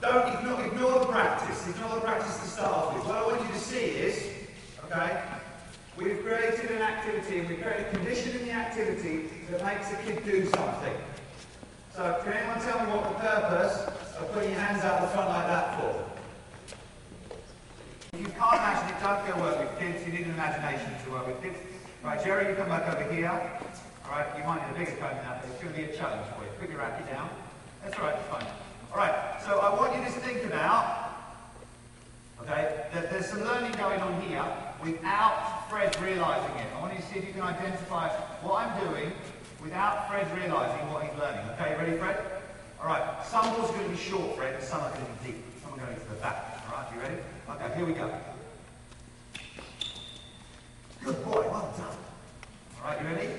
don't ignore the practice. Ignore the practice to start off with. What I want you to see is, okay, we've created an activity and we've created a condition in the activity that makes a kid do something. So can anyone tell me what the purpose of putting your hands out the front like that for? If you can't imagine it, don't go work with kids. You need an imagination to work with kids. Right, Jerry, you come back over here. Alright, you might need a bigger cone than that, but it's going to be a challenge for you. Put your racket down. That's alright, it's fine. Alright, so I want you to think about, okay, that there's some learning going on here without Fred realising it. I want you to see if you can identify what I'm doing without Fred realising what he's learning. Okay, you ready, Fred? Alright, some balls are going to be short, Fred, and some are going to be deep. Some are going to the back. Alright, you ready? Okay, here we go. Good boy, well done. Alright, you ready?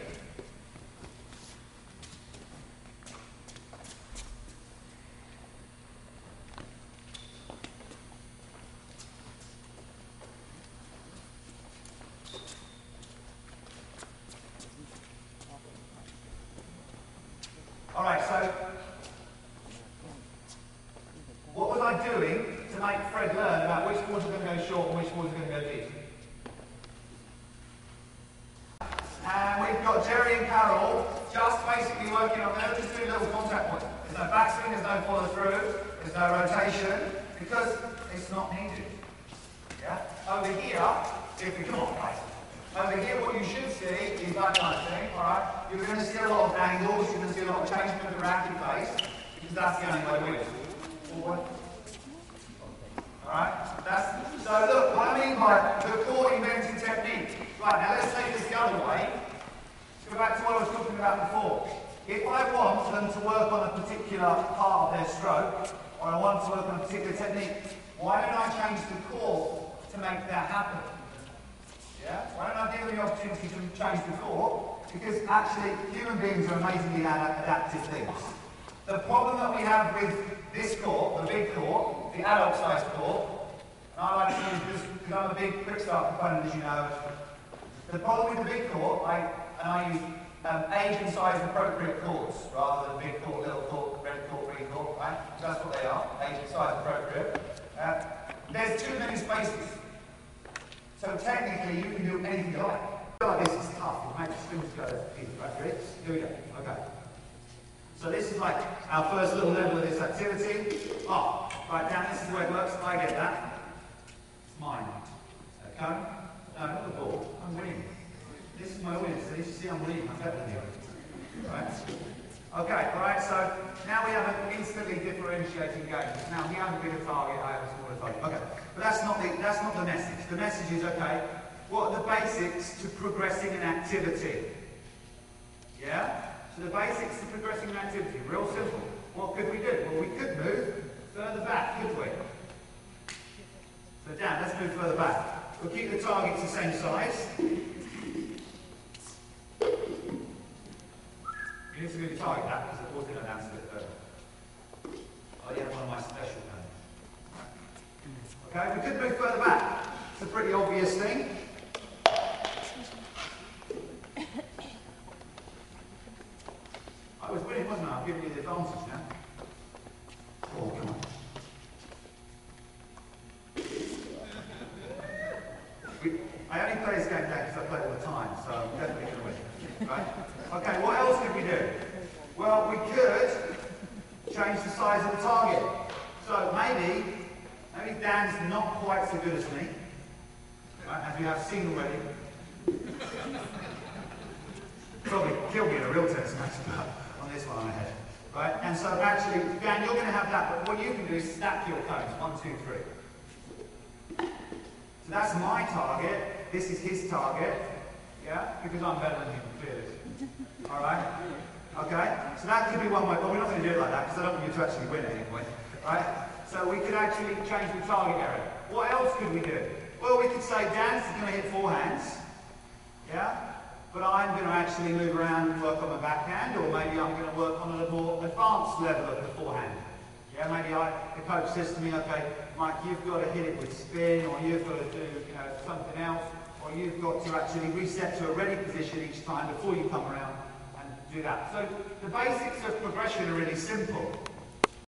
Alright, so what was I doing to make Fred learn about which balls are going to go short and which balls are going to go deep? And we've got Jerry and Carol just basically working on, they're just doing little contact points. There's no backswing, there's no follow through, there's no rotation, because it's not needed. Yeah? Over here, if we come on, guys. Over here, what you should see is that kind of thing, alright? You're going to see a lot of angles, you're going to see a lot of changement of the racket face, because that's the only way to win. Forward. Alright? So look, what I mean by the core inventing technique. Right, now let's take this the other way. Let's go back to what I was talking about before. If I want them to work on a particular part of their stroke, or I want to work on a particular technique, why don't I change the core to make that happen? Yeah? Why don't I give them the opportunity to change the core? Because actually, human beings are amazingly adaptive things. The problem that we have with this core, the big core, the adult-sized core, and I like to use this because I'm a big quick start component, as you know. The problem with the big core, I use age and size appropriate chords rather than big core, little core, red core, green core, right? So that's what they are, age and size appropriate. There's too many spaces. So technically, you can do anything you like. Like this is tough. It makes the strings go easy. Right, ready? Here we go. Okay. So this is like our first little level of this activity. Oh, right down. This is the way it works. I get that. It's mine. Okay. No, not the ball. I'm winning. This is my win. So you see, I'm winning. I'm better than you. Right. Okay. Right. So now we have an instantly differentiating game. Now he has a bigger target. I have a smaller target. Okay. But that's not the message. The message is, okay, what are the basics to progressing an activity? Yeah? So the basics to progressing an activity, real simple. What could we do? Well, we could move further back, could we? So Dan, let's move further back. We'll keep the targets the same size. You need to move the target back because the ball's going to dance a bit further. Oh yeah, one of my special ones. Okay, we could move further back. It's a pretty obvious thing. I was winning, wasn't I? I'm giving you the advantage now. Oh, come on. I only play this game now because I play all the time, so I'm definitely going to win. Right? Okay, what else could we do? Well, we could change the size of the target. So maybe Dan's not quite so good as me, right, as we have seen already. Probably killed me in a real tennis match, but on this one I'm ahead. Right? And so actually, Dan, you're going to have that, but what you can do is stack your cones. 1, 2, 3. So that's my target. This is his target. Yeah? Because I'm better than him, clearly. Alright? Okay? So that could be one way, but we're not going to do it like that because I don't want you to actually win at any point. Right? So we could actually change the target area. What else could we do? Well, we could say Dan's going to hit forehands. Yeah? But I'm going to actually move around and work on the backhand, or maybe I'm going to work on a more advanced level of the forehand. Yeah, maybe the coach says to me, okay, Mike, you've got to hit it with spin, or you've got to do something else, or you've got to actually reset to a ready position each time before you come around and do that. So the basics of progression are really simple.